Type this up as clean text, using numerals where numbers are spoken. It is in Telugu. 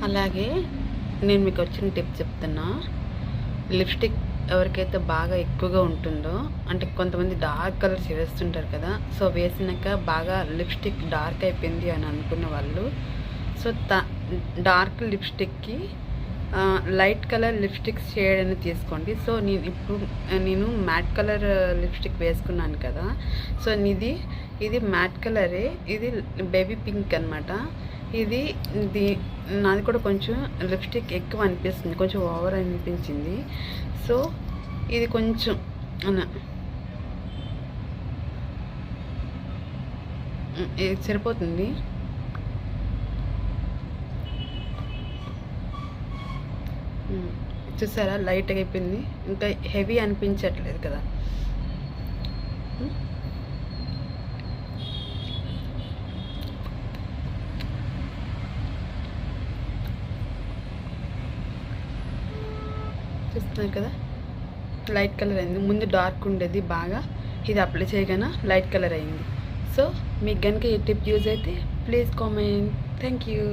అలాగే నేను మీకు వచ్చిన టిప్ చెప్తున్నా. లిప్స్టిక్ ఎవరికైతే బాగా ఎక్కువగా ఉంటుందో, అంటే కొంతమంది డార్క్ కలర్స్ వేస్తుంటారు కదా, సో వేసినాక బాగా లిప్స్టిక్ డార్క్ అయిపోయింది అని అనుకున్న వాళ్ళు, సో డార్క్ లిప్స్టిక్కి లైట్ కలర్ లిప్స్టిక్ షేడ్ అని తీసుకోండి. సో నేను మ్యాట్ కలర్ లిప్స్టిక్ వేసుకున్నాను కదా, సో ఇది మ్యాట్ కలరే, ఇది బేబీ పింక్ అనమాట. ఇది నాది కూడా కొంచెం లిప్స్టిక్ ఎక్కువ అనిపిస్తుంది, కొంచెం ఓవర్ అనిపించింది. సో ఇది కొంచెం ఇది సరిపోతుంది. చూసారా, లైట్గా అయిపోయింది, ఇంకా హెవీ అనిపించట్లేదు కదా. చూస్తున్నారు కదా, లైట్ కలర్ అయింది. ముందు డార్క్ ఉండేది బాగా, ఇది అప్లై చేయగానే లైట్ కలర్ అయింది. సో మీకు కనుక ఈ టిప్ యూజ్ అయితే ప్లీజ్ కామెంట్. Thank you.